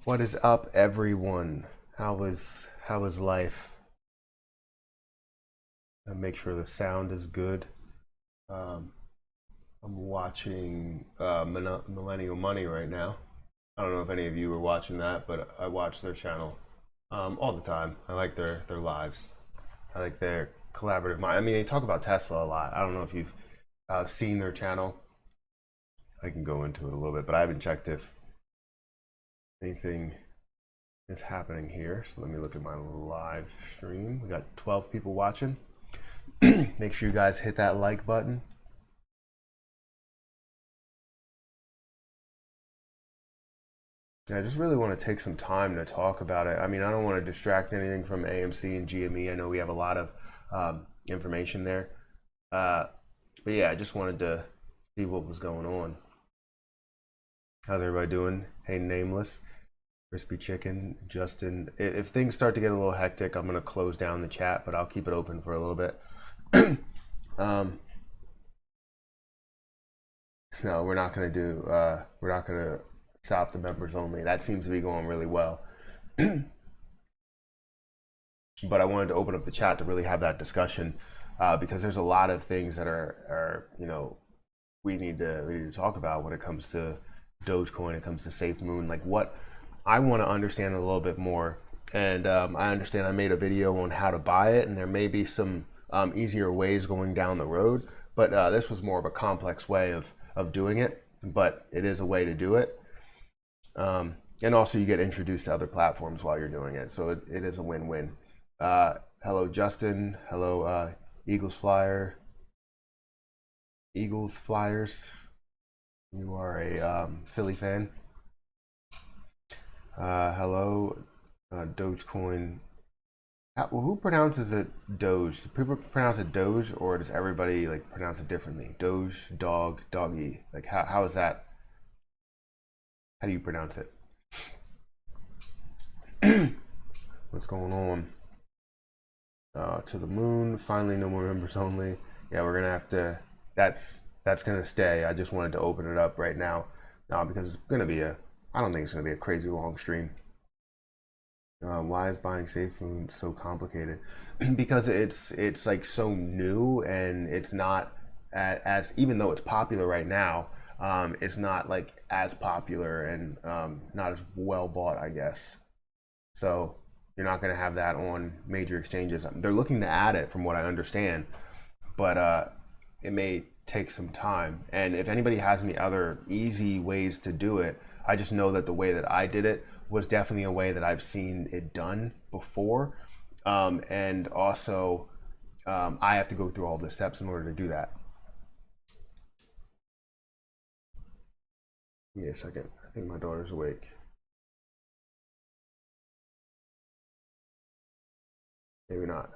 What is up, everyone? How is life? Make sure the sound is good. Um, I'm watching Millennial Money right now. I don't know if any of you are watching that, but I watch their channel all the time. I like their lives. I like their collaborative mind. I mean, they talk about Tesla a lot. I don't know if you've seen their channel. I can go into it a little bit, but I haven't checked if anything is happening here. So let me look at my live stream. We got 12 people watching. Make sure you guys hit that like button. Yeah, I just really want to take some time to talk about it. I mean, I don't want to distract anything from AMC and GME. I know we have a lot of information there. But yeah, I just wanted to see what was going on. How's everybody doing? Hey, Nameless, Crispy Chicken, Justin. If things start to get a little hectic, I'm going to close down the chat, but I'll keep it open for a little bit. No, we're not going to do, we're not going to stop the members only. That seems to be going really well. But I wanted to open up the chat to really have that discussion because there's a lot of things that are we need to talk about when it comes to Dogecoin, it comes to Safemoon, like what I want to understand a little bit more. And I understand I made a video on how to buy it, and there may be some easier ways going down the road, but this was more of a complex way of doing it, but it is a way to do it. And also you get introduced to other platforms while you're doing it, so it is a win-win. Hello, Justin. Hello, Eagles Flyers. You are a Philly fan. Hello, Dogecoin. Who pronounces it Doge? Do people pronounce it Doge, or does everybody like pronounce it differently? Doge, dog, doggy. Like how is that? How do you pronounce it? What's going on? To the moon. Finally, no more members only. Yeah, we're gonna have to. That's gonna stay. I just wanted to open it up right now, because it's gonna be a. I don't think it's gonna be a crazy long stream. Why is buying Safemoon so complicated? Because it's like so new, and it's not as even though it's popular right now, it's not like as popular and not as well bought, I guess. So you're not going to have that on major exchanges. They're looking to add it, from what I understand, but it may take some time. And if anybody has any other easy ways to do it, I just know that the way that I did it was definitely a way that I've seen it done before. And also, I have to go through all the steps in order to do that. Give me a second. I think my daughter's awake. Maybe not.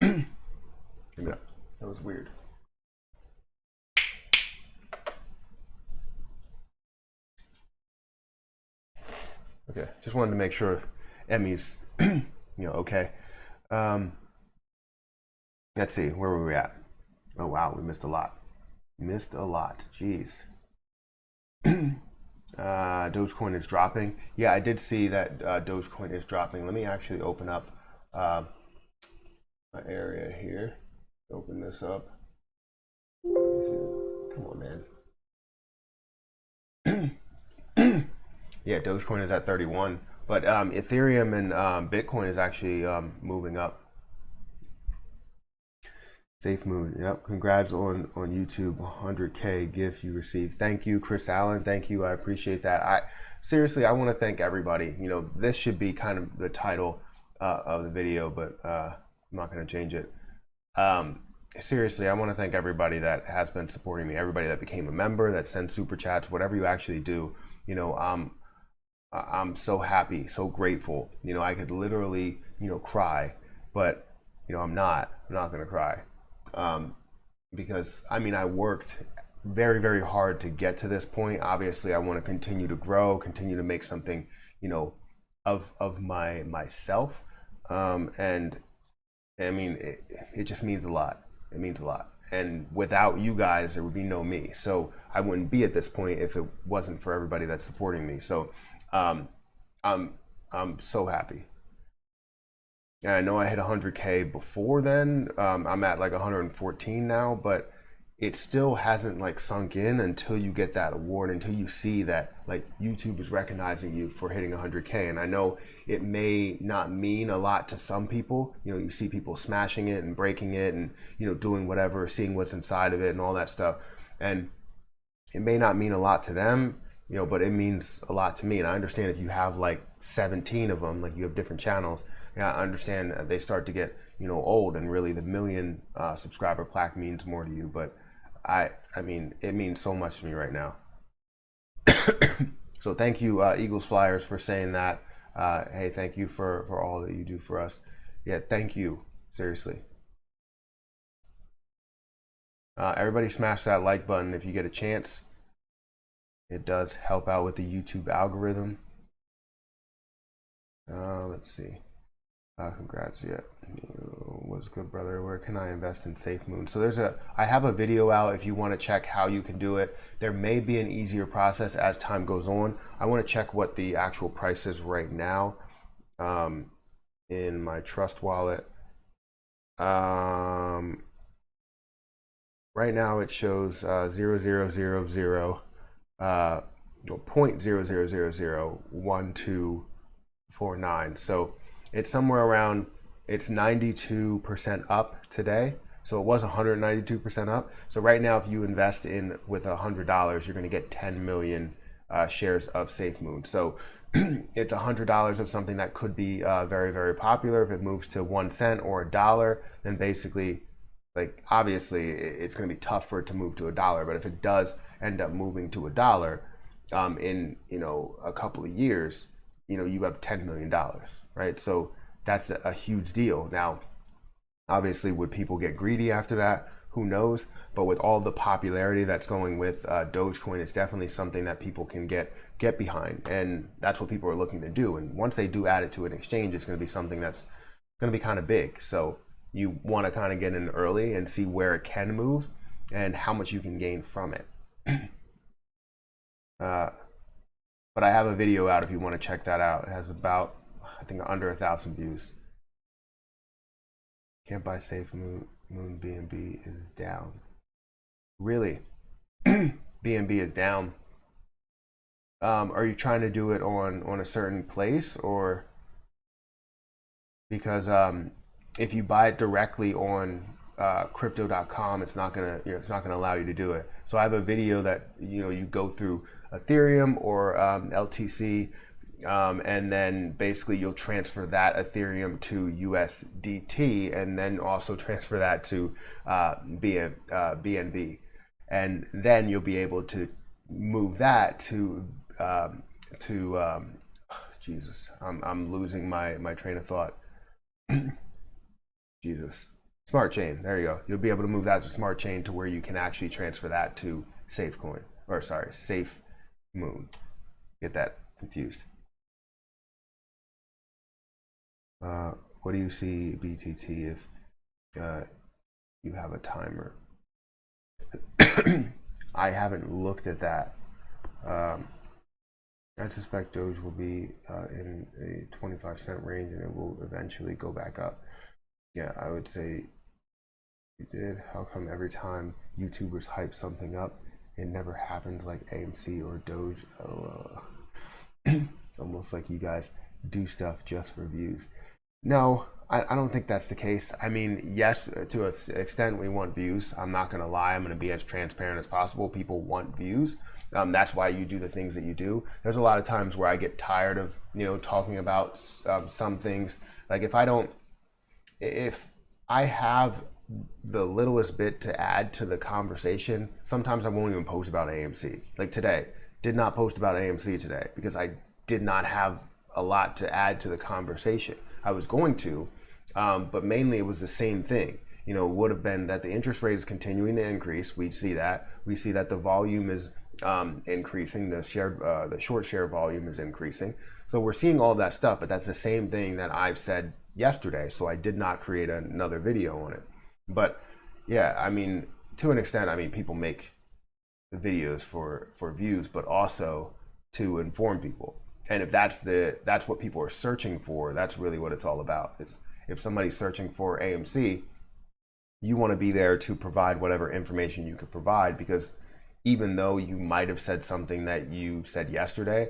Maybe not. That was weird. Okay, just wanted to make sure Emmy's, okay. Let's see, where were we at? Oh wow, we missed a lot. Jeez. Dogecoin is dropping. Yeah, I did see that Dogecoin is dropping. Let me actually open up my area here. Open this up. Come on, man. Yeah, Dogecoin is at 31, but Ethereum and Bitcoin is actually moving up. Safemoon, yep. Congrats on YouTube, 100K gift you received. Thank you, Chris Allen. Thank you. I appreciate that. I want to thank everybody. This should be kind of the title of the video, but I'm not going to change it. Seriously, I want to thank everybody that has been supporting me. Everybody that became a member, that sends super chats, whatever you actually do. I'm so happy, so grateful. I could literally, cry, but I'm not going to cry. Because I mean, I worked very, very hard to get to this point. Obviously, I want to continue to grow, continue to make something, of myself. And I mean, it just means a lot. It means a lot. and without you guys, there would be no me. So I wouldn't be at this point if it wasn't for everybody that's supporting me. So I'm so happy. And I know I hit 100K before then. I'm at like 114 now, but it still hasn't like sunk in until you get that award, until you see that like YouTube is recognizing you for hitting 100K. And I know it may not mean a lot to some people. You know, you see people smashing it and breaking it and, you know, doing whatever, seeing what's inside of it and all that stuff. And it may not mean a lot to them, you know, but it means a lot to me. And I understand if you have like 17 of them, like you have different channels, yeah, I understand they start to get, you know, old, and really the million subscriber plaque means more to you. But I mean, it means so much to me right now. So thank you, Eagles Flyers, for saying that. Hey, thank you for all that you do for us. Yeah, thank you, seriously. Everybody smash that like button if you get a chance. It does help out with the YouTube algorithm. Let's see. Congrats, yeah. What's good, brother? Where can I invest in Safemoon? So I have a video out if you want to check how you can do it. There may be an easier process as time goes on. I want to check what the actual price is right now in my trust wallet. Right now it shows 0.00001249. So it's somewhere around, it's 92% up today. So it was 192% up. So right now, if you invest in with $100, you're going to get 10 million shares of Safemoon. So it's $100 of something that could be very, very popular. If it moves to 1 cent or $1, then basically, like, obviously it's going to be tough for it to move to $1. But if it does end up moving to $1 in, you know, a couple of years, you know, you have $10 million, right? So that's a huge deal. Now, obviously, would people get greedy after that? Who knows? But with all the popularity that's going with Dogecoin, it's definitely something that people can get behind. And that's what people are looking to do. And once they do add it to an exchange, it's going to be something that's going to be kind of big. So you want to kind of get in early and see where it can move and how much you can gain from it. But I have a video out if you want to check that out. It has about, I think, under 1,000 views. Can't buy Safemoon. BNB is down. Really? BNB is down. Are you trying to do it on a certain place, or because if you buy it directly on crypto.com, it's not gonna, you know, it's not gonna allow you to do it. So I have a video that, you know, you go through Ethereum or LTC, and then basically you'll transfer that Ethereum to USDT, and then also transfer that to BNB, and then you'll be able to move that to Jesus, I'm losing my train of thought. Jesus. Smart Chain, there you go. You'll be able to move that to Smart Chain to where you can actually transfer that to Safecoin, or sorry, Safemoon. Get that confused. What do you see, BTT, if you have a timer? I haven't looked at that. I suspect Doge will be in a 25-cent range, and it will eventually go back up. Yeah, I would say you did. How come every time YouTubers hype something up, it never happens like AMC or Doge? Almost like you guys do stuff just for views. No, I don't think that's the case. I mean, yes, to an extent we want views. I'm not going to lie. I'm going to be as transparent as possible. People want views. That's why you do the things that you do. There's a lot of times where I get tired of, you know, talking about some things. Like if I have the littlest bit to add to the conversation, sometimes I won't even post about AMC. Like today, did not post about AMC today because I did not have a lot to add to the conversation. I was going to, but mainly it was the same thing. You know, it would have been that the interest rate is continuing to increase. We see that. We see that the volume is increasing. The short share volume is increasing. So we're seeing all that stuff, but that's the same thing that I've said yesterday. So I did not create another video on it. But yeah, I mean, to an extent, I mean, people make videos for views, but also to inform people. And if that's what people are searching for, that's really what it's all about. It's if somebody's searching for AMC, you want to be there to provide whatever information you could provide, because even though you might have said something that you said yesterday,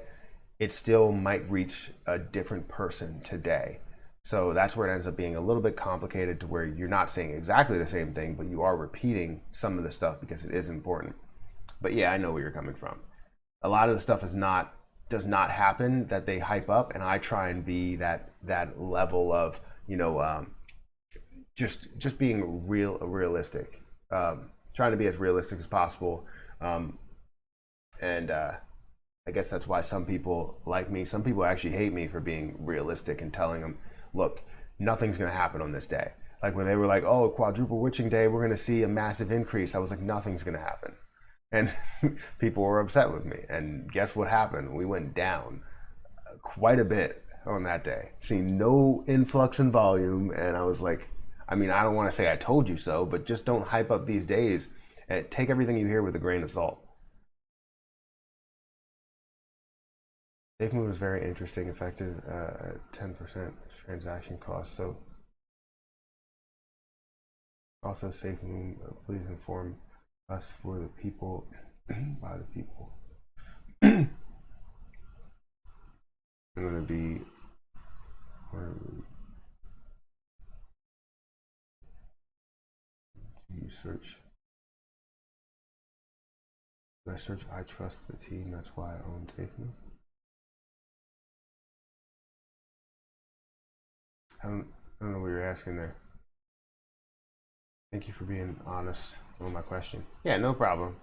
it still might reach a different person today. So that's where it ends up being a little bit complicated, to where you're not saying exactly the same thing, but you are repeating some of the stuff because it is important. But yeah, I know where you're coming from. A lot of the stuff does not happen that they hype up, and I try and be that level of, just being realistic, trying to be as realistic as possible. And I guess that's why some people like me. Some people actually hate me for being realistic and telling them, look, nothing's going to happen on this day. Like when they were like, oh, quadruple witching day, we're going to see a massive increase. I was like, nothing's going to happen. And people were upset with me. And guess what happened? We went down quite a bit on that day. Seeing no influx in volume. And I was like, I mean, I don't want to say I told you so, but just don't hype up these days, and take everything you hear with a grain of salt. Safemoon was very interesting, effective at 10% transaction cost. So also Safemoon, please inform us for the people, by the people. I'm going to be, you search, do I search I trust the team, that's why I own Safemoon? I don't know what you're asking there. Thank you for being honest on my question. Yeah, no problem.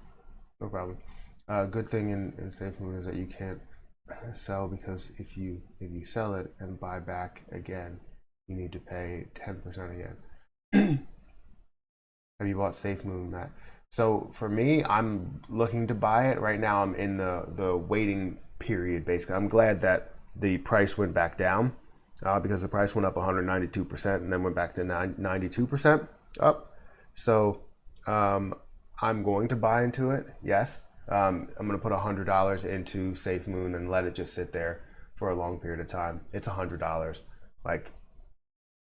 No problem. Good thing in Safemoon is that you can't sell, because if you sell it and buy back again, you need to pay 10% again. Have you bought Safemoon, Matt? So for me, I'm looking to buy it right now. I'm in the waiting period. Basically, I'm glad that the price went back down, because the price went up 192% and then went back to 92% up. So I'm going to buy into it. Yes, I'm going to put $100 into Safemoon and let it just sit there for a long period of time. It's $100. Like,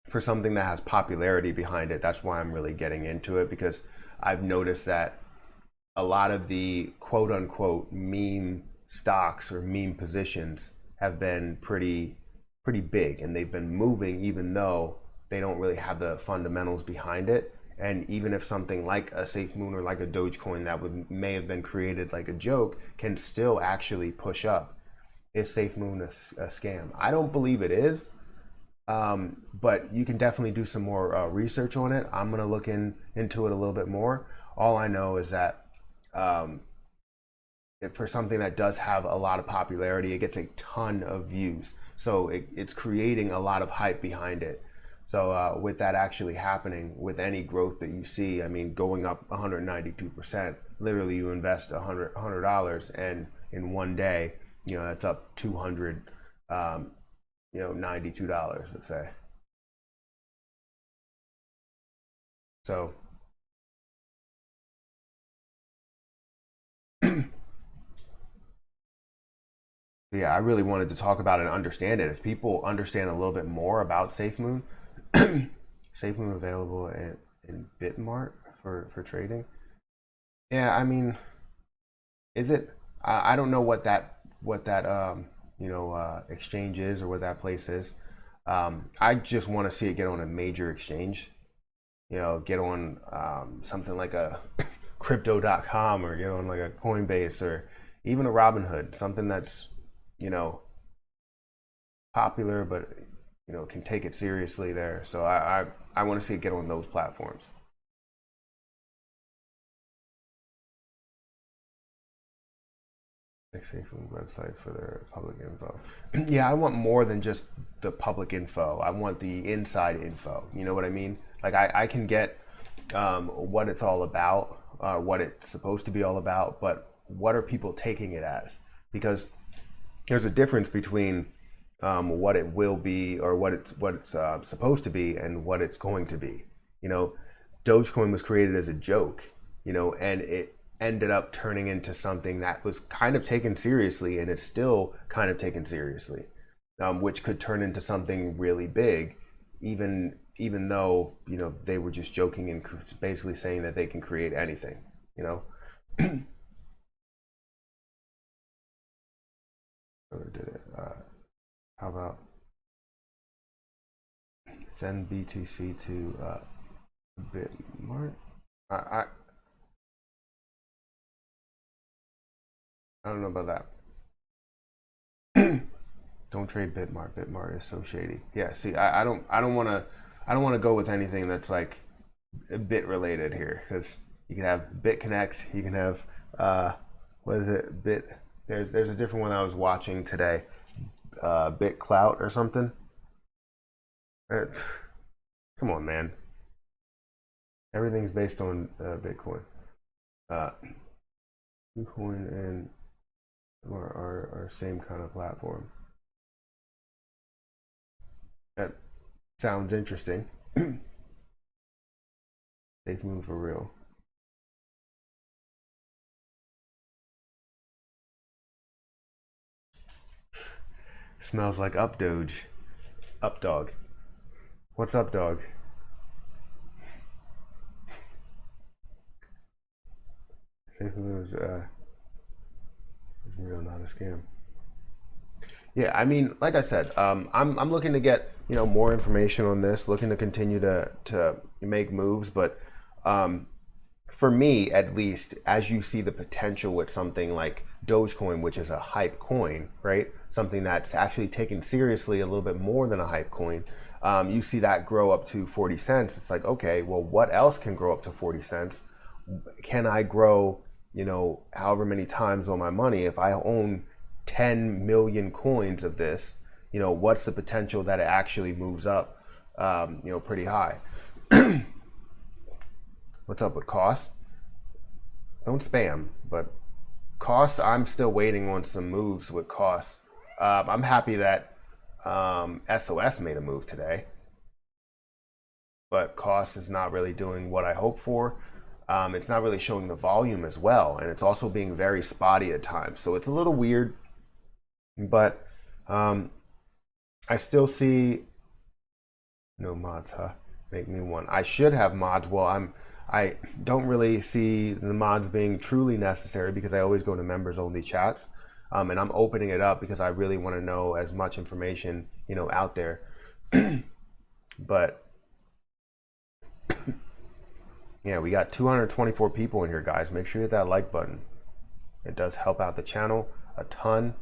for something that has popularity behind it, that's why I'm really getting into it, because I've noticed that a lot of the quote unquote meme stocks or meme positions have been pretty big, and they've been moving even though they don't really have the fundamentals behind it. And even if something like a Safemoon or like a Dogecoin that may have been created like a joke can still actually push up, is Safemoon a scam? I don't believe it is, but you can definitely do some more research on it. I'm gonna look into it a little bit more. All I know is that for something that does have a lot of popularity, it gets a ton of views, so it's creating a lot of hype behind it. So with that actually happening, with any growth that you see, I mean, going up 192%, literally you invest $100, and in one day, that's up $292, let's say. So yeah, I really wanted to talk about it and understand it. If people understand a little bit more about Safemoon, Safemoon available in Bitmart for trading. Yeah, I mean, is it? I don't know what that exchange is, or what that place is. I just want to see it get on a major exchange. Get on something like a crypto.com, or get on like a Coinbase, or even a Robinhood, something that's popular, but can take it seriously there. So I want to see it get on those platforms. Safemoon website for their public info. Yeah, I want more than just the public info. I want the inside info. You know what I mean? Like I can get what it's all about, what it's supposed to be all about, but what are people taking it as? Because there's a difference between what it will be, or what it's supposed to be, and what it's going to be. Dogecoin was created as a joke, and it ended up turning into something that was kind of taken seriously and is still kind of taken seriously, which could turn into something really big, even though they were just joking and basically saying that they can create anything. Did it. How about send BTC to Bitmart? I I don't know about that. Don't trade Bitmart. Bitmart is so shady. Yeah. See, I don't want to go with anything that's like bit related here, because you can have BitConnect. You can have what is it? There's a different one I was watching today. BitClout or something. Uh, Come on, man. Everything's based on Bitcoin. Uh, Bitcoin and are same kind of platform. That sounds interesting. Safemoon for real. Smells like up Doge. Up dog. What's up, dog? Safemoon is real, not a scam. Yeah, I mean, like I said, I'm looking to get more information on this, looking to continue to make moves, but for me at least, as you see the potential with something like Dogecoin, which is a hype coin, right? Something that's actually taken seriously a little bit more than a hype coin. You see that grow up to 40 cents. It's like, okay, well, what else can grow up to 40 cents? Can I grow, however many times on my money? If I own 10 million coins of this, what's the potential that it actually moves up, pretty high? What's up with costs? Don't spam, but costs, I'm still waiting on some moves with costs. I'm happy that SOS made a move today, but cost is not really doing what I hope for. It's not really showing the volume as well, and it's also being very spotty at times. So it's a little weird, but I still see no mods, huh? Make me one. I should have mods. Well, I don't really see the mods being truly necessary because I always go to members only chats. And I'm opening it up because I really want to know as much information, out there. But yeah, we got 224 people in here, guys. Make sure you hit that like button. It does help out the channel a ton.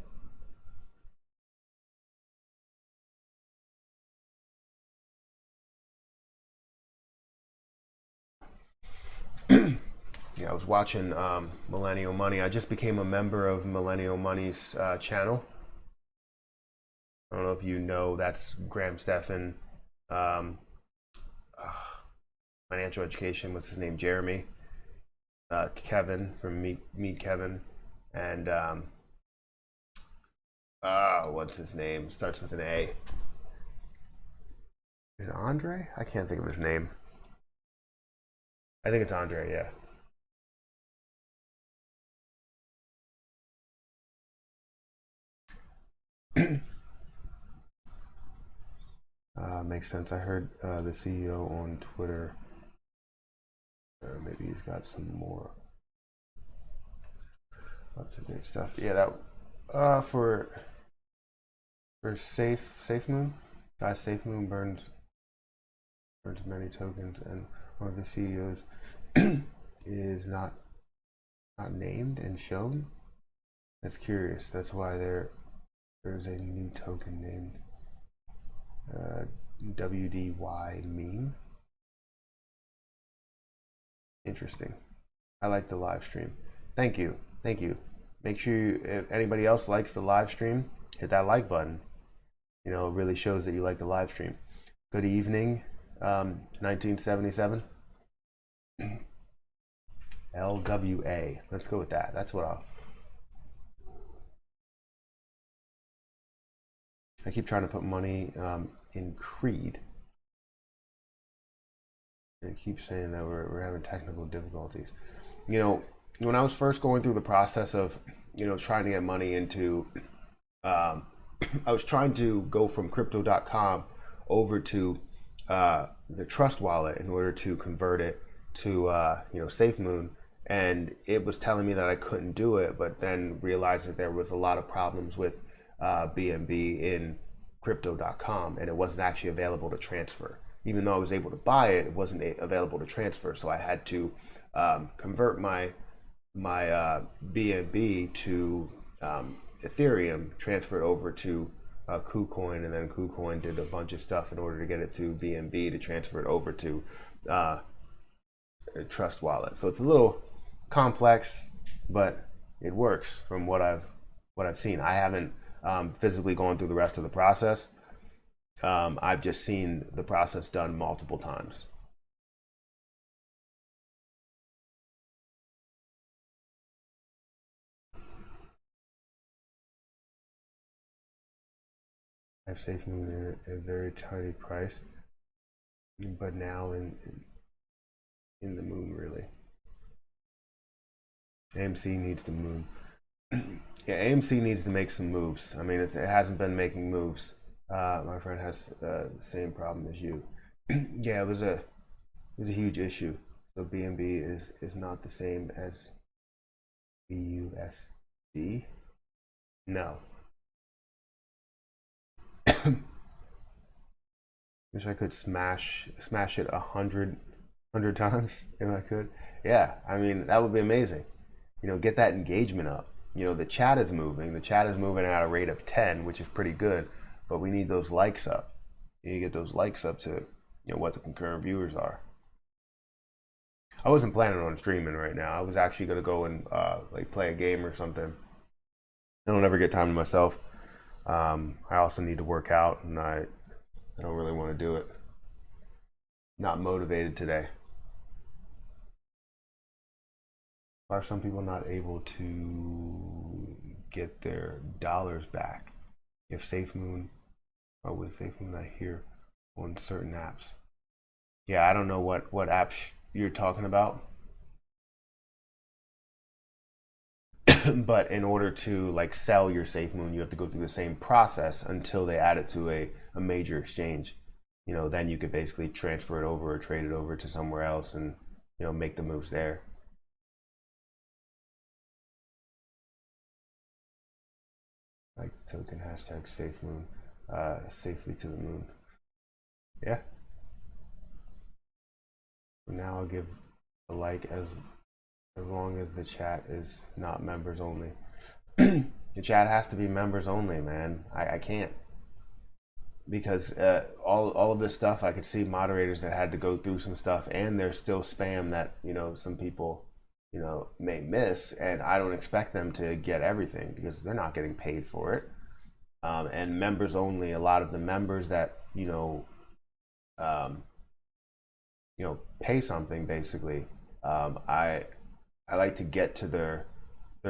Yeah, I was watching Millennial Money. I just became a member of Millennial Money's channel. I don't know if you know, that's Graham Stephan, um, financial education. What's his name? Jeremy, Kevin from Meet Kevin, and what's his name? Starts with an A. Is it Andre? I can't think of his name. I think it's Andre. Yeah. Makes sense. I heard the CEO on Twitter. Maybe he's got some more up to date stuff. Yeah, that for Safemoon, guys. Safemoon burns many tokens, and one of the CEOs is not named and shown. That's curious. That's why there's a new token named WDY meme. Interesting. I like the live stream. Thank you. Make sure if anybody else likes the live stream, hit that like button. It really shows that you like the live stream. Good evening, 1977. LWA. Let's go with that. That's what I keep trying to put money in Creed. And it keeps saying that we're having technical difficulties. you know, when I was first going through the process of, trying to get money into, um, I was trying to go from crypto.com over to the Trust wallet in order to convert it to, Safemoon. And it was telling me that I couldn't do it, but then realized that there was a lot of problems with BNB in crypto.com, and it wasn't actually available to transfer. Even though I was able to buy it, it wasn't available to transfer. So I had to convert my BNB to Ethereum, transfer it over to KuCoin, and then KuCoin did a bunch of stuff in order to get it to BNB to transfer it over to Trust wallet. So it's a little complex, but it works from what I've seen. I haven't physically gone through the rest of the process. I've just seen the process done multiple times. I have Safemoon at a very tiny price, but now in the moon, really. AMC needs to move. Yeah, AMC needs to make some moves. I mean, it hasn't been making moves. My friend has the same problem as you. Yeah, it was a huge issue. So BNB is not the same as BUSD. No. Wish I could smash it 100 times if I could. Yeah, I mean that would be amazing. Get that engagement up. The chat is moving. The chat is moving at a rate of 10, which is pretty good, but we need those likes up. You get those likes up to what the concurrent viewers are. I wasn't planning on streaming right now. I was actually gonna go and like play a game or something. I don't ever get time to myself. I also need to work out, and I don't really want to do it. Not motivated today. Why are some people not able to get their dollars back if Safemoon, or with Safemoon not here on certain apps? Yeah, I don't know what apps you're talking about. But in order to like sell your Safemoon, you have to go through the same process until they add it to a major exchange. Then you could basically transfer it over or trade it over to somewhere else and make the moves there. Like the token hashtag Safemoon, safely to the moon. Yeah. For now, I'll give a like as long as the chat is not members only. The chat has to be members only, man. I can't, because all of this stuff, I could see moderators that had to go through some stuff, and there's still spam that some people may miss, and I don't expect them to get everything because they're not getting paid for it. And members only, a lot of the members that um, pay something basically. I like to get to their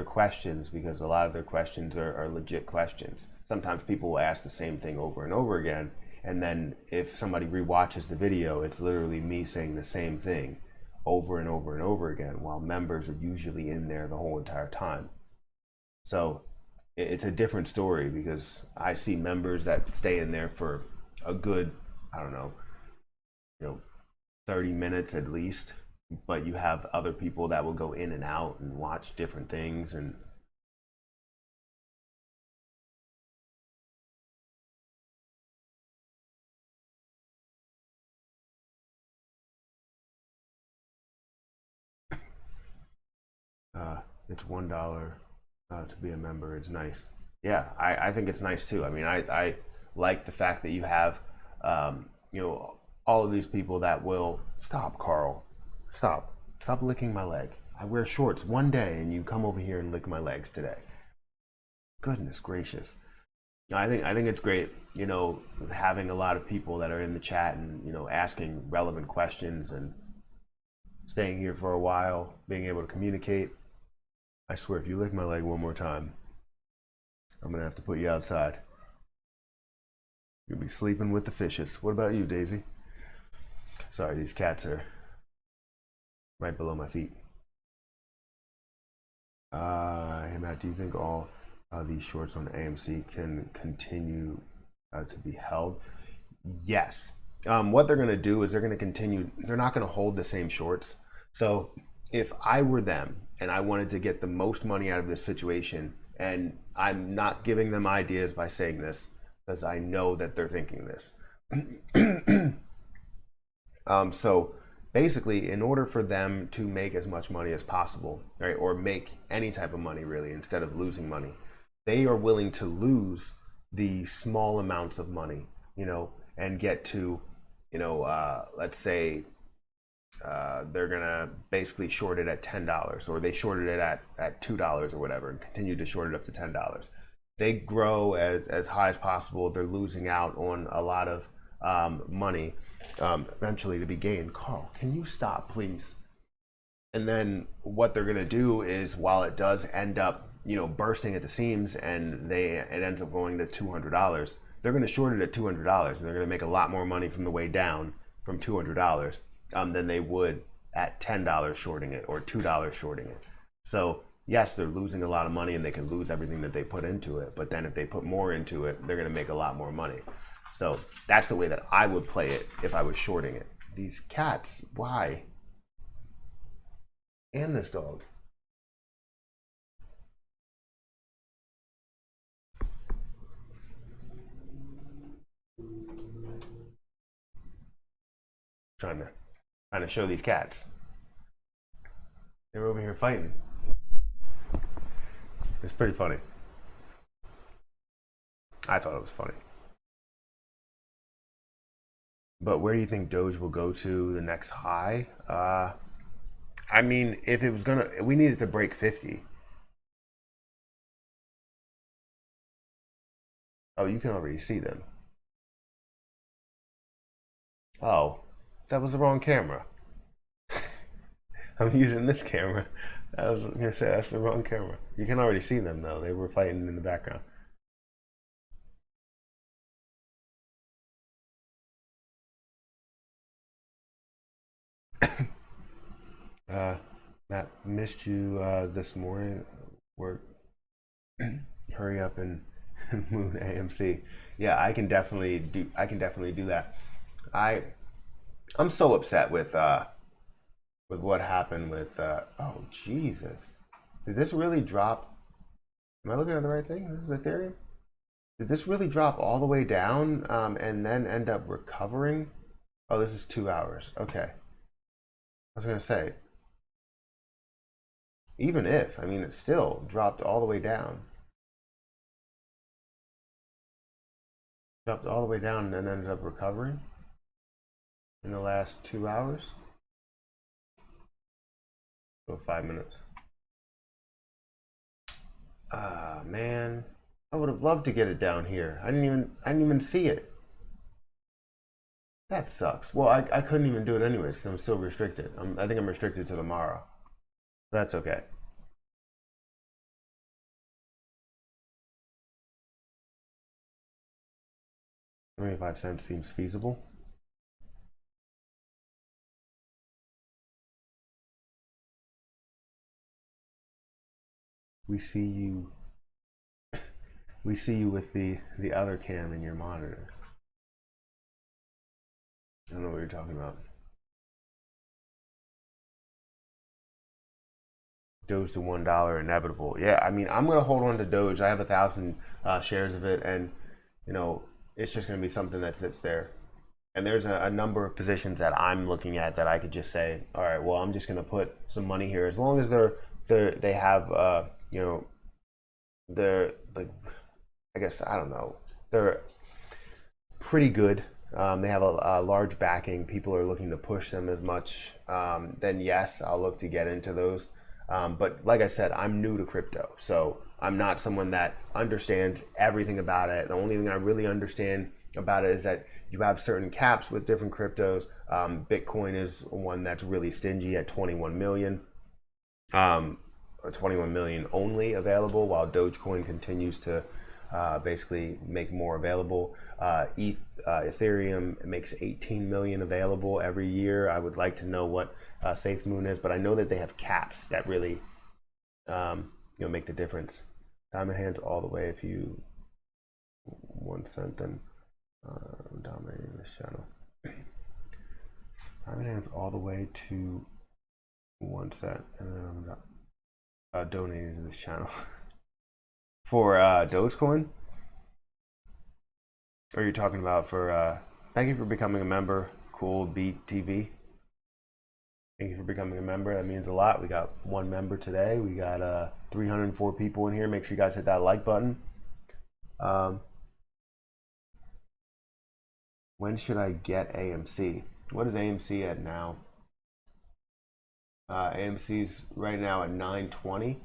questions, because a lot of their questions are legit questions. Sometimes people will ask the same thing over and over again, and then if somebody rewatches the video, it's literally me saying the same thing over and over and over again, while members are usually in there the whole entire time. So it's a different story, because I see members that stay in there for a good, I don't know, 30 minutes at least, but you have other people that will go in and out and watch different things. And it's $1 to be a member. It's nice. Yeah, I think it's nice too. I mean, I like the fact that you have all of these people that will stop. Carl, stop licking my leg. I wear shorts one day and you come over here and lick my legs today. Goodness gracious. I think it's great, having a lot of people that are in the chat and asking relevant questions and staying here for a while, being able to communicate. I swear, if you lick my leg one more time, I'm gonna have to put you outside. You'll be sleeping with the fishes. What about you, Daisy? Sorry, these cats are right below my feet. Hey Matt, do you think all these shorts on AMC can continue to be held? Yes. What they're going to do is they're going to continue. They're not going to hold the same shorts. So if I were them and I wanted to get the most money out of this situation, and I'm not giving them ideas by saying this because I know that they're thinking this. So basically, in order for them to make as much money as possible, right, or make any type of money really, instead of losing money, they are willing to lose the small amounts of money, and get to, let's say they're gonna basically short it at $10, or they shorted it at $2 or whatever, and continue to short it up to $10. They grow as high as possible. They're losing out on a lot of money eventually to be gained. Carl, can you stop, please? And then what they're gonna do is, while it does end up, bursting at the seams, and it ends up going to $200, they're gonna short it at $200, and they're gonna make a lot more money from the way down from $200 than they would at $10 shorting it, or $2 shorting it. So yes, they're losing a lot of money, and they can lose everything that they put into it. But then if they put more into it, they're gonna make a lot more money. So that's the way that I would play it if I was shorting it. These cats, why? And this dog. Trying to show these cats. They were over here fighting. It's pretty funny. I thought it was funny. But where do you think Doge will go to the next high? I mean, if it was we needed to break 50. Oh, you can already see them. Oh, that was the wrong camera. I'm using this camera. I was gonna say that's the wrong camera. You can already see them though. They were fighting in the background. Matt, missed you this morning. Work. Hurry up and Moon AMC. Yeah, I can definitely do. I can definitely do that. I I'm so upset with what happened with. Oh Jesus! Did this really drop? Am I looking at the right thing? This is Ethereum. Did this really drop all the way down and then end up recovering? Oh, this is 2 hours. Okay. I was gonna say, even if, I mean, it still dropped all the way down. Dropped all the way down and then ended up recovering in the last 2 hours. So 5 minutes. Ah, man. I would have loved to get it down here. I didn't even see it. That sucks. Well, I couldn't even do it anyways because I'm still restricted. I think I'm restricted to tomorrow. That's okay. 25 cents seems feasible. We see you. We see you with the other cam in your monitor. I don't know what you're talking about. Doge to $1 inevitable. Yeah, I mean, I'm gonna hold on to Doge. I have 1,000 shares of it, and it's just gonna be something that sits there. And there's a number of positions that I'm looking at that I could just say, all right, well, I'm just gonna put some money here as long as they have they're like, I guess, I don't know, they're pretty good. They have a large backing. People are looking to push them as much. Then yes, I'll look to get into those. But like I said, I'm new to crypto, so I'm not someone that understands everything about it. The only thing I really understand about it is that you have certain caps with different cryptos. Bitcoin is one that's really stingy at 21 million. 21 million only available, while Dogecoin continues to basically make more available. Ethereum makes 18 million available every year. I would like to know what Safemoon is, but I know that they have caps that really make the difference. Diamond hands all the way. If you 1 cent, then dominating this channel. Diamond hands all the way to 1 cent, and then I'm donating to this channel for Dogecoin. Or you're talking about for thank you for becoming a member, Cool Beat TV. Thank you for becoming a member. That means a lot. We got 1 member today. We got 304 people in here. Make sure you guys hit that like button. When should I get AMC? What is AMC at now? AMC's right now at 920.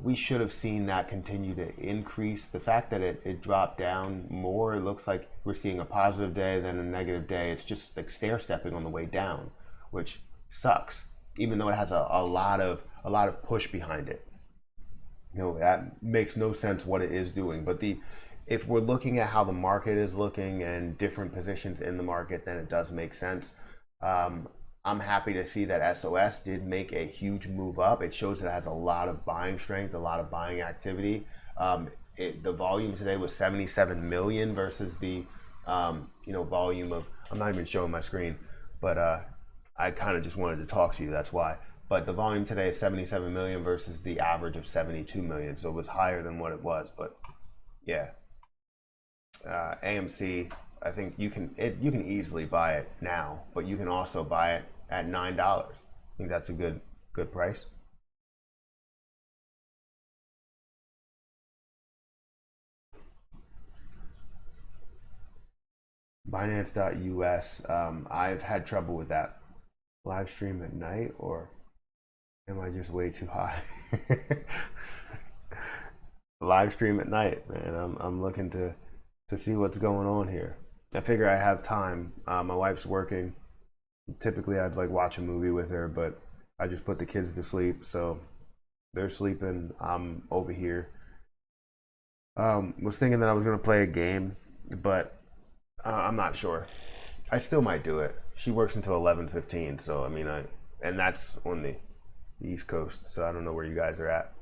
We should have seen that continue to increase. The fact that it dropped down more, it looks like we're seeing a positive day, then a negative day. It's just like stair stepping on the way down, which sucks, even though it has a lot of push behind it. That makes no sense what it is doing. But if we're looking at how the market is looking and different positions in the market, then it does make sense. I'm happy to see that SOS did make a huge move up. It shows that it has a lot of buying strength, a lot of buying activity. The volume today was 77 million versus the volume of, I'm not even showing my screen, but I kind of just wanted to talk to you, that's why. But the volume today is 77 million versus the average of 72 million, so it was higher than what it was. But yeah, AMC, I think you can easily buy it now, but you can also buy it at $9. I think that's a good price. Binance.us. I've had trouble with that. Live stream at night, or am I just way too high? Live stream at night, man. I'm looking to see what's going on here. I figure I have time. My wife's working. Typically I'd like watch a movie with her, but I just put the kids to sleep, so they're sleeping. I'm over here. Was thinking that I was gonna play a game, but I'm not sure. I still might do it. She works until 11:15, so I mean, and that's on the East Coast, so I don't know where you guys are at.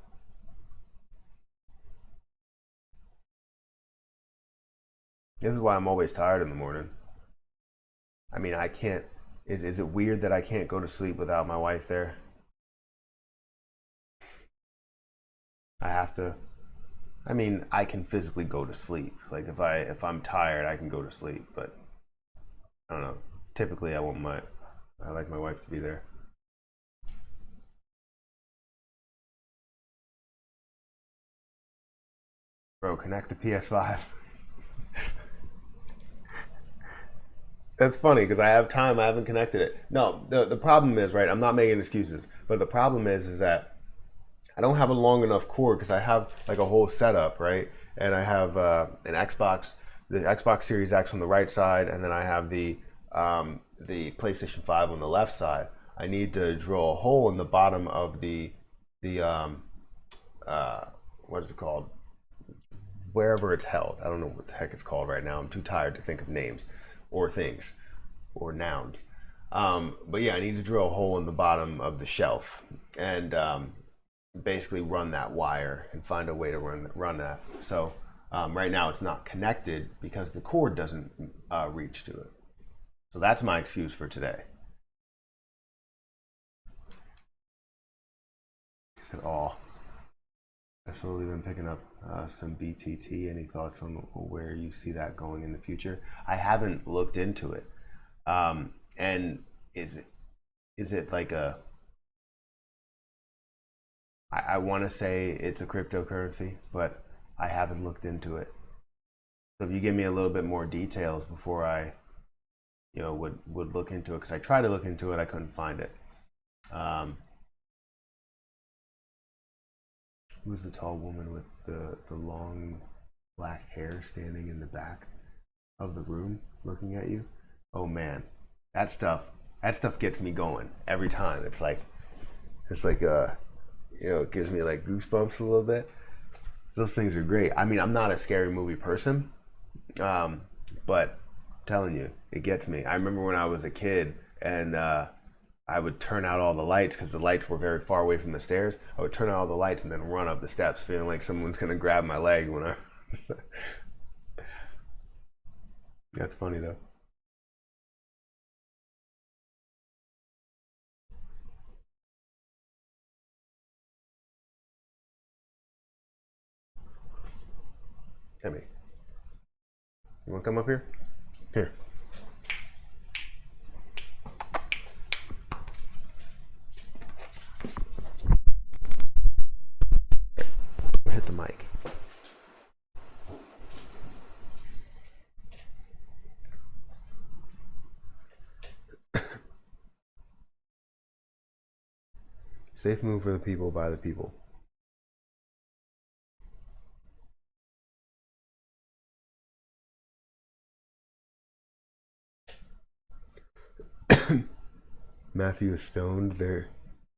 This is why I'm always tired in the morning. I mean, I can't. Is it weird that I can't go to sleep without my wife there? I have to. I mean, I can physically go to sleep. Like if I'm tired, I can go to sleep. But I don't know. Typically, I like my wife to be there. Bro, connect the PS5. That's funny because I have time. I haven't connected it. No, the problem is, right, I'm not making excuses, but the problem is that I don't have a long enough cord because I have like a whole setup, right? And I have an Xbox, the Xbox Series X on the right side, and then I have the PlayStation 5 on the left side. I need to drill a hole in the bottom of the what is it called? Wherever it's held. I don't know what the heck it's called right now. I'm too tired to think of names or things or nouns. But yeah, I need to drill a hole in the bottom of the shelf and basically run that wire and find a way to run that. So right now it's not connected because the cord doesn't reach to it. So that's my excuse for today. At all. I've slowly been picking up some BTT. Any thoughts on where you see that going in the future? I haven't looked into it. And is it like a, I want to say it's a cryptocurrency, but I haven't looked into it. So if you give me a little bit more details before I, would look into it, because I tried to look into it, I couldn't find it. Who's the tall woman with the long black hair standing in the back of the room looking at you? Oh man, that stuff gets me going every time. It's like it gives me like goosebumps a little bit. Those things are great. I mean, I'm not a scary movie person, but I'm telling you, it gets me. I remember when I was a kid and I would turn out all the lights because the lights were very far away from the stairs. I would turn out all the lights and then run up the steps, feeling like someone's gonna grab my leg when I. That's funny though. Timmy, you want to come up here? Here. Hit the mic. Safemoon for the people, by the people. Matthew is stoned.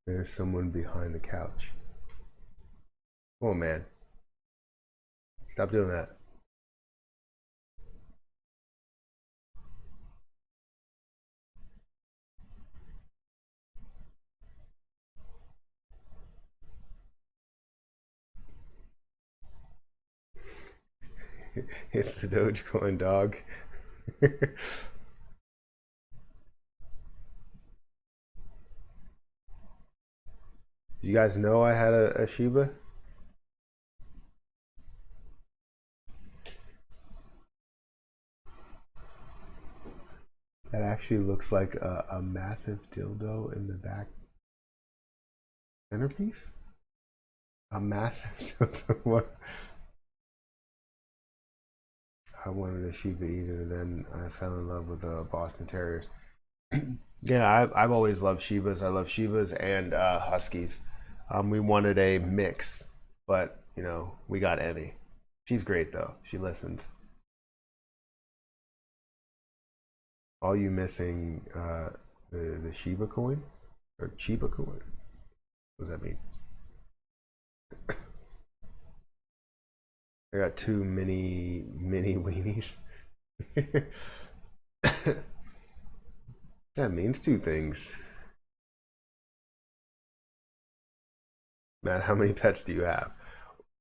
There's someone behind the couch. Come on, man. Stop doing that. It's the Dogecoin dog. You guys know I had a Shiba? That actually looks like a massive dildo in the back centerpiece? A massive dildo? What? I wanted a Shiba Inu, then I fell in love with Boston Terriers. Yeah, I've always loved Shibas. I love Shibas and Huskies. We wanted a mix, but you know, we got Emmy. She's great though. She listens. All you missing the Shiba coin or Chiba coin? What does that mean? I got two mini weenies. That means two things. Matt, how many pets do you have?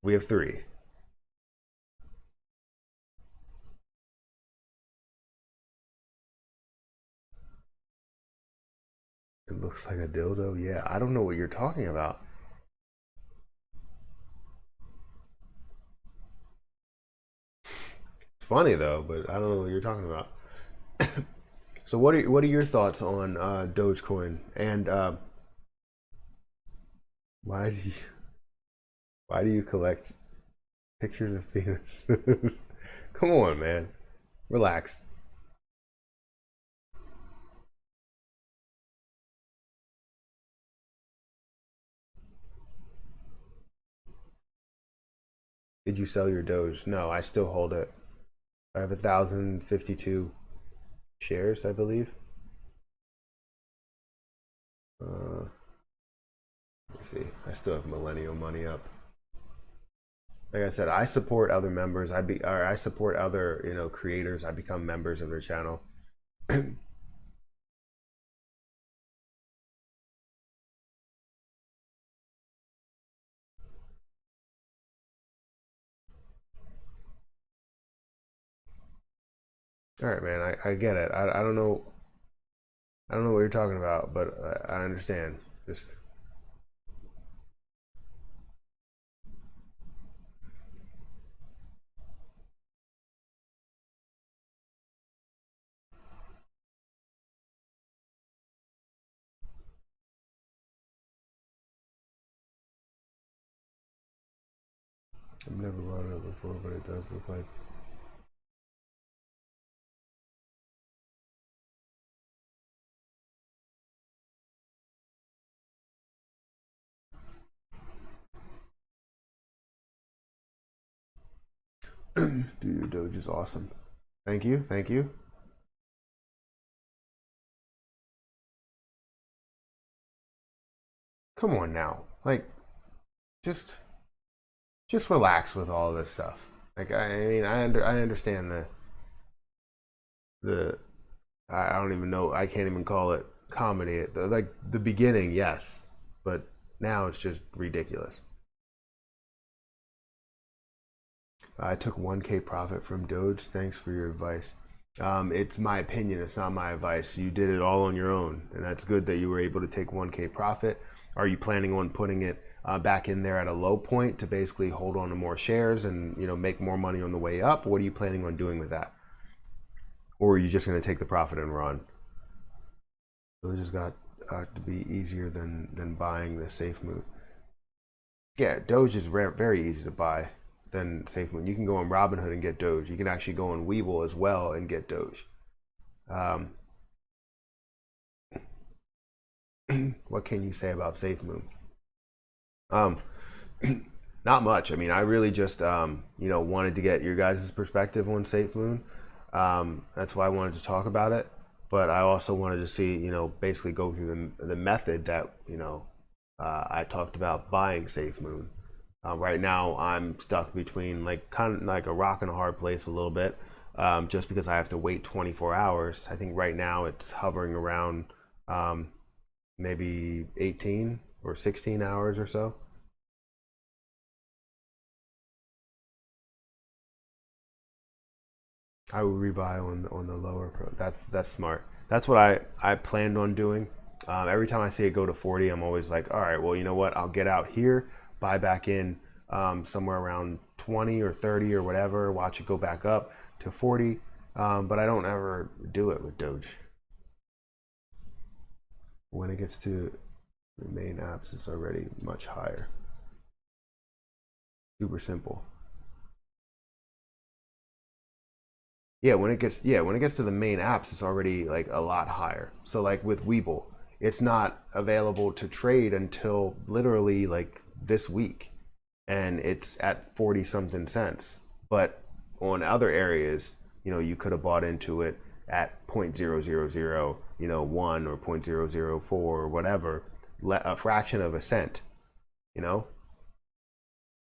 We have 3. It looks like a dildo. Yeah, I don't know what you're talking about. It's funny though, but I don't know what you're talking about. So what are your thoughts on Dogecoin and why do you collect pictures of penis? Come on, man, relax. Did you sell your Doge? No, I still hold it. I have 1,052 shares, I believe. Let's see. I still have millennial money up. Like I said, I support other members. I support other creators. I become members of their channel. All right, man. I get it. I don't know. I don't know what you're talking about, but I understand. Just I've never brought it up before, but it does look like. Dude, your Doge is awesome. Thank you, thank you. Come on now, like, just relax with all this stuff. Like, I mean, I understand the I don't even know. I can't even call it comedy. Like the beginning, yes, but now it's just ridiculous. I took 1K profit from Doge. Thanks for your advice. It's my opinion. It's not my advice. You did it all on your own, and that's good that you were able to take 1K profit. Are you planning on putting it back in there at a low point to basically hold on to more shares and make more money on the way up? What are you planning on doing with that? Or are you just going to take the profit and run? So it just got to be easier than buying the Safemoon. Yeah, Doge is very easy to buy than Safemoon. You can go on Robinhood and get Doge. You can actually go on Webull as well and get Doge. What can you say about Safemoon? Not much. I mean, I really just wanted to get your guys' perspective on Safemoon. That's why I wanted to talk about it. But I also wanted to see, basically go through the method that I talked about buying Safemoon. Right now, I'm stuck between kind of like a rock and a hard place a little bit, just because I have to wait 24 hours. I think right now it's hovering around maybe 18 or 16 hours or so. I would rebuy on the lower pro. That's smart. That's what I planned on doing. Every time I see it go to 40, I'm always like, all right, well, you know what? I'll get out here, buy back in somewhere around 20 or 30 or whatever, watch it go back up to 40. But I don't ever do it with Doge. When it gets to the main apps, it's already much higher. Super simple. Yeah, when it gets to the main apps, it's already like a lot higher. So like with Webull, it's not available to trade until literally like this week, and it's at 40 something cents. But on other areas, you could have bought into it at 0.000 1 or 0.004 or whatever, a fraction of a cent,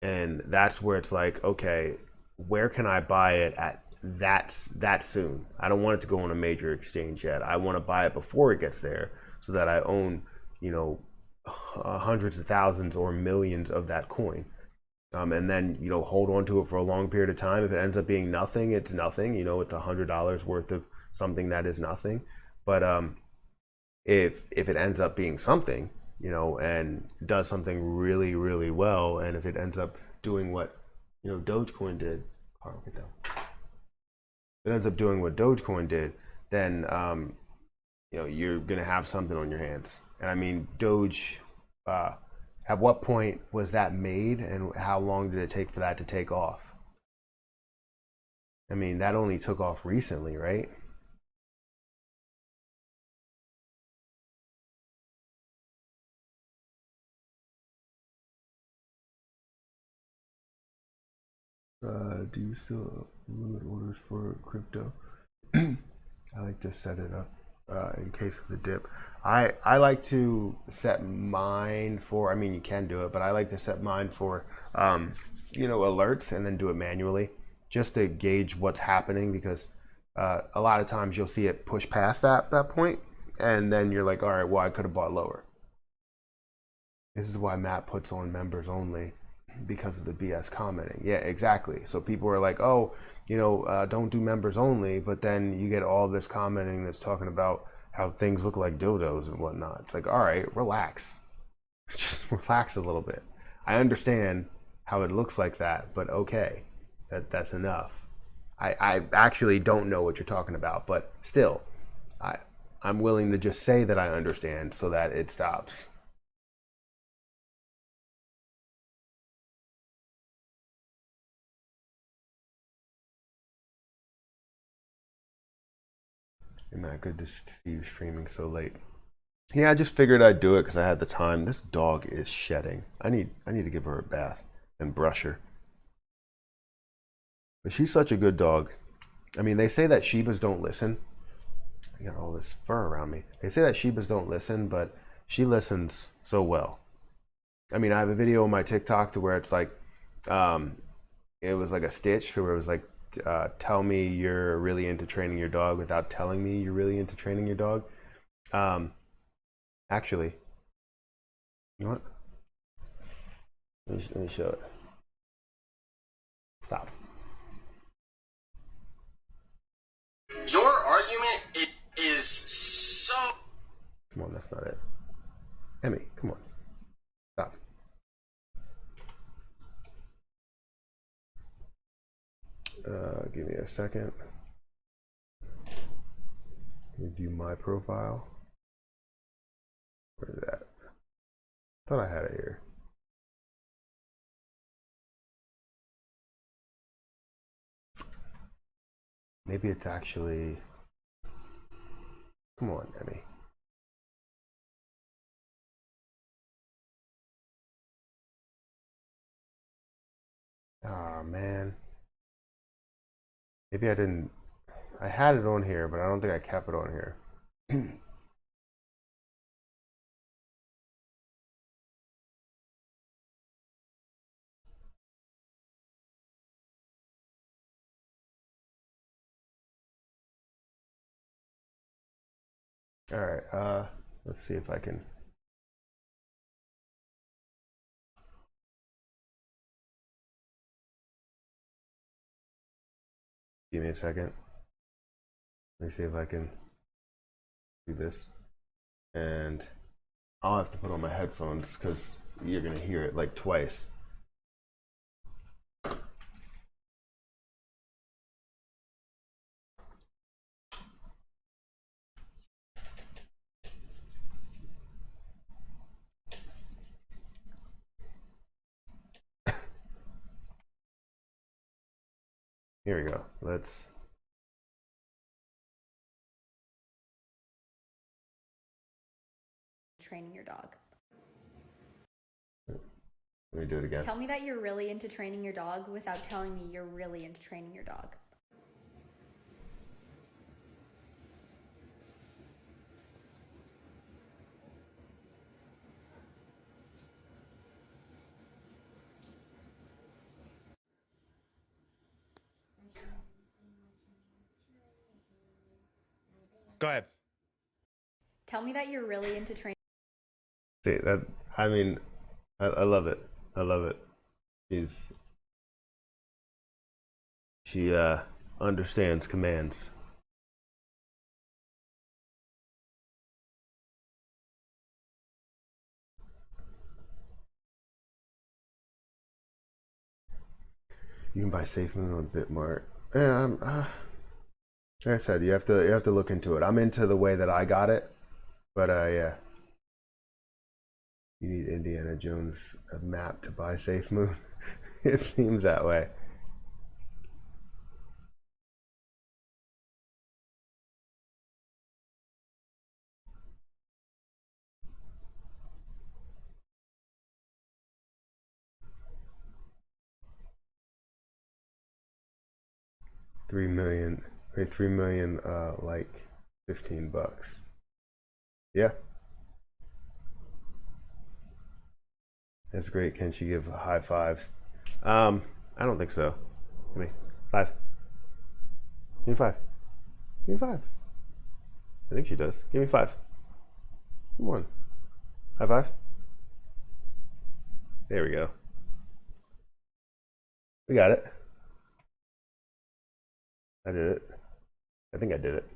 and that's where it's like, okay, where can I buy it at that soon? I don't want it to go on a major exchange yet. I want to buy it before it gets there so that I own, hundreds of thousands or millions of that coin. And then, hold on to it for a long period of time. If it ends up being nothing, it's nothing. It's $100 worth of something that is nothing. But if it ends up being something, and does something really, really well, and if it ends up doing what, Dogecoin did, if it ends up doing what Dogecoin did, then you're gonna have something on your hands. And I mean, Doge. At what point was that made, and how long did it take for that to take off? I mean, that only took off recently, right? Do you still limit orders for crypto? I like to set it up in case of the dip. I like to set mine for, I mean, you can do it, but I like to set mine for, alerts, and then do it manually just to gauge what's happening, because a lot of times you'll see it push past that point, and then you're like, all right, well, I could have bought lower. This is why Matt puts on members only, because of the BS commenting. Yeah, exactly. So people are like, oh, don't do members only, but then you get all this commenting that's talking about how things look like dildos and whatnot. It's like, all right, relax. Just relax a little bit. I understand how it looks like that, but okay, that's enough. I actually don't know what you're talking about, but still, I'm willing to just say that I understand so that it stops. Hey man, good to see you streaming so late. Yeah, I just figured I'd do it because I had the time. This dog is shedding. I need to give her a bath and brush her. But she's such a good dog. I mean, they say that Shibas don't listen. I got all this fur around me. They say that Shibas don't listen, but she listens so well. I mean, I have a video on my TikTok to where it's like, it was like a stitch where it was like, tell me you're really into training your dog without telling me you're really into training your dog. Actually, you know what? Let me show it. Stop. Your argument is so... Come on, that's not it. Emmy, come on. Stop. Give me a second. Review my profile. Where's that? Thought I had it here. Maybe it's actually... Come on, Emmy. Ah, man. Maybe I didn't... I had it on here, but I don't think I kept it on here. All right, let's see if I can. Give me a second. Let me see if I can do this. And I'll have to put on my headphones because you're gonna hear it like twice. Here we go. Let's... Training your dog. Let me do it again. Tell me that you're really into training your dog without telling me you're really into training your dog. Go ahead. Tell me that you're really into training. See that? I mean, I love it. I love it. She understands commands. You can buy Safemoon on Bitmart. Yeah, like I said, you have to look into it. I'm into the way that I got it, but yeah. You need Indiana Jones a map to buy Safemoon. It seems that way. $3 million, wait, 3 million, like $15. Yeah. That's great. Can she give high fives? I don't think so. Give me 5. Give me 5. Give me 5. I think she does. Give me 5. Come on. High 5. There we go. We got it. I did it. I think I did it.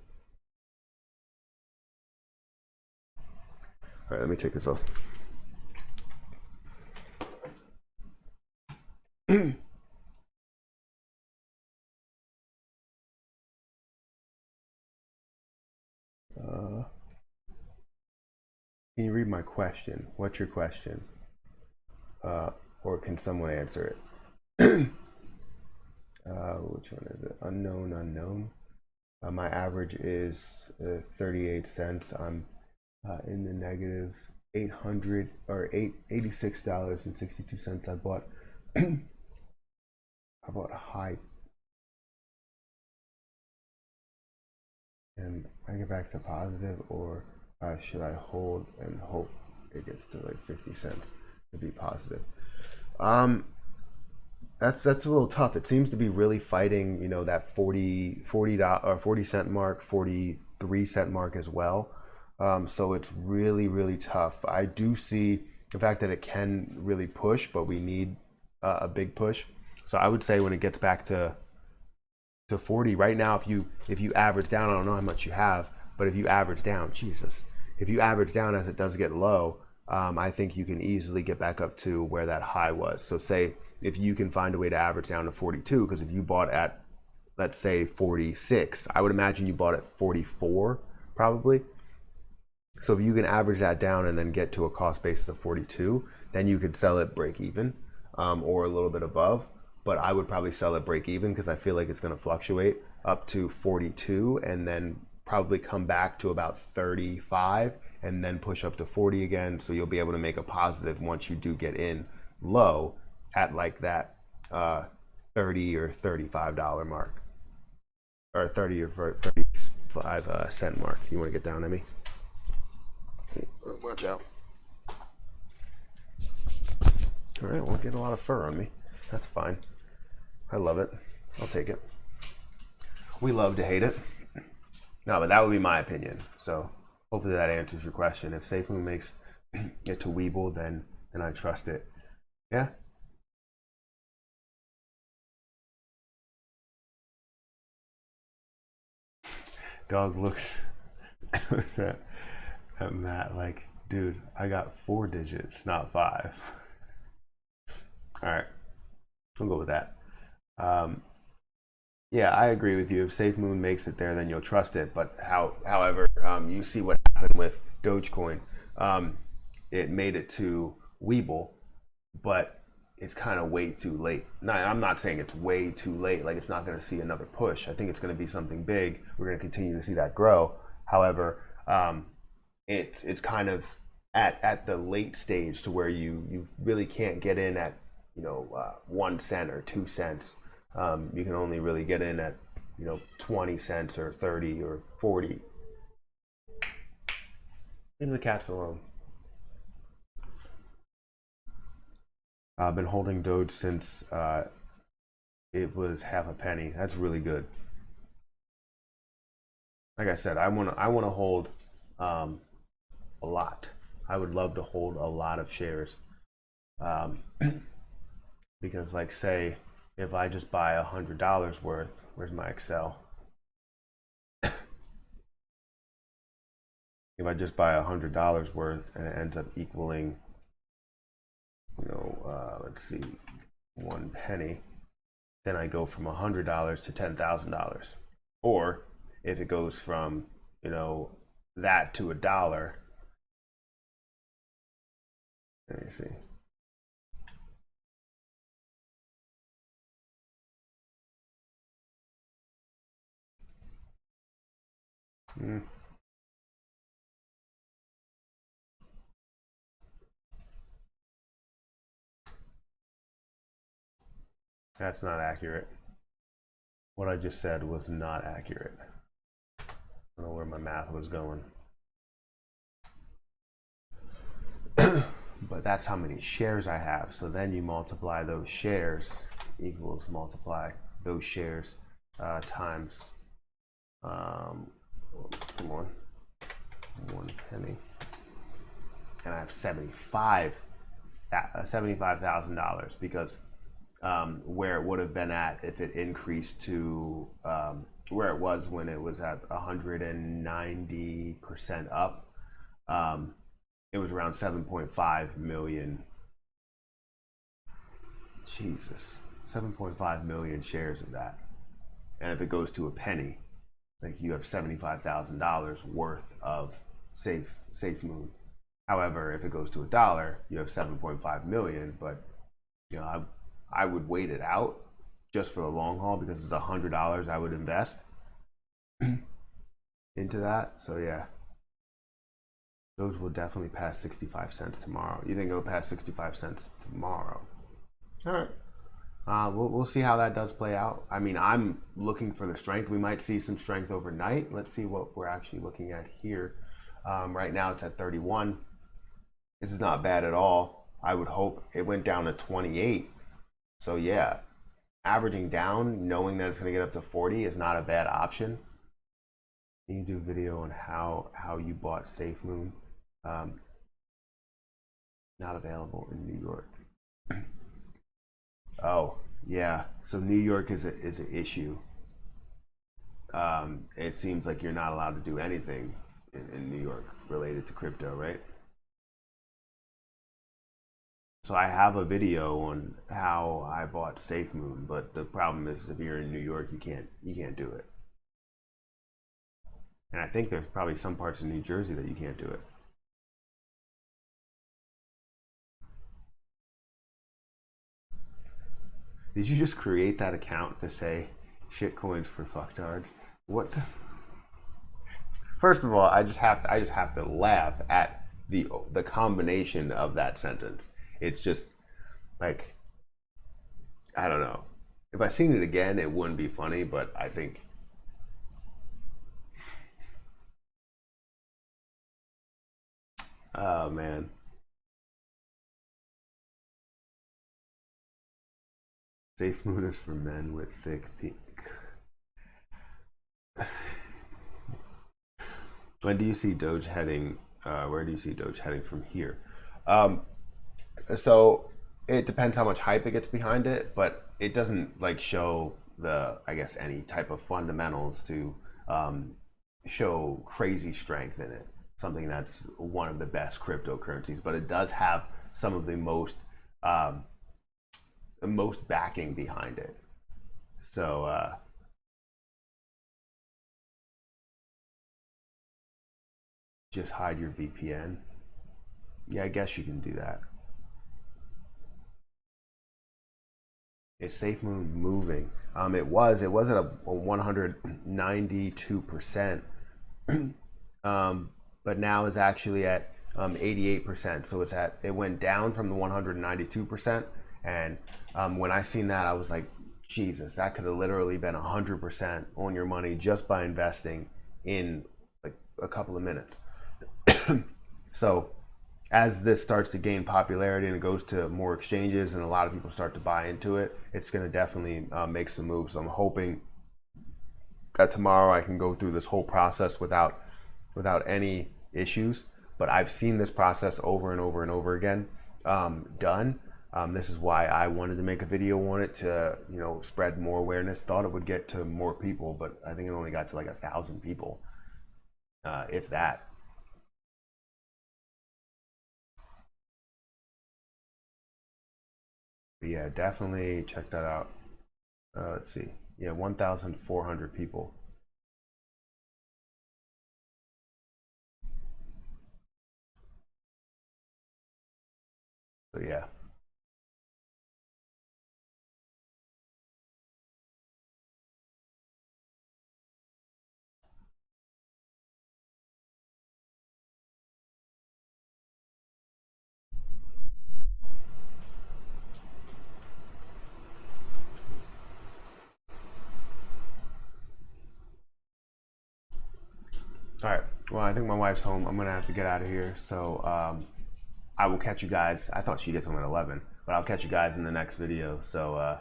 All right, let me take this off. Can you read my question? What's your question? Or can someone answer it? Which one is it? Unknown. My average is 38 cents. I'm in the negative $86.62. I bought a high, and I get back to positive, or should I hold and hope it gets to like 50 cents to be positive? That's a little tough. It seems to be really fighting, that $40 or 40 cent mark, 43 cent mark as well. So it's really, really tough. I do see the fact that it can really push, but we need a big push. So I would say when it gets back to 40 right now, if you average down, I don't know how much you have, but if you average down, Jesus, if you average down as it does get low, I think you can easily get back up to where that high was. So say if you can find a way to average down to 42, because if you bought at, let's say 46, I would imagine you bought at 44 probably. So if you can average that down and then get to a cost basis of 42, then you could sell it break even, or a little bit above. But I would probably sell it break even because I feel like it's going to fluctuate up to 42 and then probably come back to about 35 and then push up to 40 again. So you'll be able to make a positive once you do get in low at like that 30 or $35 mark, or 30 or 35 cent mark. You want to get down, Emmy? Watch out. All right, won't get a lot of fur on me. That's fine. I love it. I'll take it. We love to hate it. No, but that would be my opinion. So hopefully that answers your question. If Safemoon makes it to Weeble, then I trust it. Yeah. Dog looks at Matt like, dude, I got 4 digits, not 5. All right, we'll go with that. Yeah, I agree with you. If Safemoon makes it there, then you'll trust it. But however, you see what happened with Dogecoin. It made it to Weeble, but it's kind of way too late. Now, I'm not saying it's way too late. Like it's not going to see another push. I think it's going to be something big. We're going to continue to see that grow. However, it's kind of at the late stage to where you really can't get in at 1 cent or 2 cents. You can only really get in at 20 cents or 30 or 40. Leave the cats alone. I've been holding Doge since it was half a penny. That's really good. Like I said, I want to hold a lot. I would love to hold a lot of shares, because like say if I just buy $100 worth, where's my Excel? If I just buy $100 worth and it ends up equaling, let's see, 1 penny, then I go from $100 to $10,000. Or if it goes from, that to $1, let me see. That's not accurate. What I just said was not accurate. I don't know where my math was going. But that's how many shares I have. So then you multiply those shares equals multiply those shares times, come on, 1 penny. And I have $75,000 because where it would have been at if it increased to where it was when it was at 190% up, it was around 7.5 million. Jesus, 7.5 million shares of that. And if it goes to a penny, like you have $75,000 worth of Safemoon. However, if it goes to $1, you have 7.5 million. But I would wait it out just for the long haul because it's $100 I would invest into that. So yeah, those will definitely pass 65 cents tomorrow. You think it'll pass 65 cents tomorrow? All right. We'll see how that does play out. I mean, I'm looking for the strength. We might see some strength overnight. Let's see what we're actually looking at here. Right now it's at 31. This is not bad at all. I would hope it went down to 28. So yeah, averaging down, knowing that it's going to get up to 40 is not a bad option. Can you do a video on how you bought Safemoon? Not available in New York. Oh yeah, so New York is an issue. It seems like you're not allowed to do anything in New York related to crypto, right? So I have a video on how I bought Safemoon, but the problem is if you're in New York, you can't do it. And I think there's probably some parts of New Jersey that you can't do it. Did you just create that account to say shitcoins for fucktards? What the? First of all, I just have to laugh at the combination of that sentence. It's just like, I don't know. If I seen it again, it wouldn't be funny, but I think oh man. Safemoon is for men with thick pink. When do you see Doge heading? Where do you see Doge heading from here? So it depends how much hype it gets behind it, but it doesn't like show the, I guess, any type of fundamentals to show crazy strength in it. Something that's one of the best cryptocurrencies, but it does have some of the most backing behind it. So just hide your VPN. Yeah, I guess you can do that. Is Safemoon moving? It was at a 192%, but now is actually at 88%. So it went down from the 192%, and when I seen that, I was like, Jesus, that could have literally been 100% on your money just by investing in like a couple of minutes. So as this starts to gain popularity and it goes to more exchanges and a lot of people start to buy into it, it's going to definitely make some moves. So I'm hoping that tomorrow I can go through this whole process without any issues. But I've seen this process over and over and over again done. This is why I wanted to make a video on it to, spread more awareness. Thought it would get to more people, but I think it only got to like 1,000 people, if that. But yeah, definitely check that out. Let's see. Yeah, 1,400 people. So yeah. All right. Well, I think my wife's home. I'm gonna have to get out of here. So I will catch you guys. I thought she gets home at 11, but I'll catch you guys in the next video. So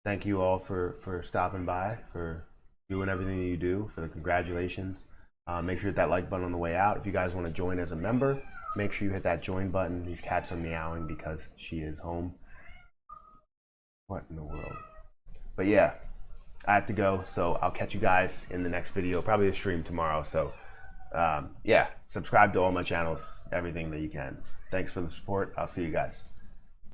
thank you all for stopping by, for doing everything that you do, for the congratulations. Make sure you hit that like button on the way out. If you guys want to join as a member, make sure you hit that join button. These cats are meowing because she is home. What in the world? But yeah, I have to go, so I'll catch you guys in the next video, probably a stream tomorrow. So yeah, subscribe to all my channels, everything that you can. Thanks for the support. I'll see you guys.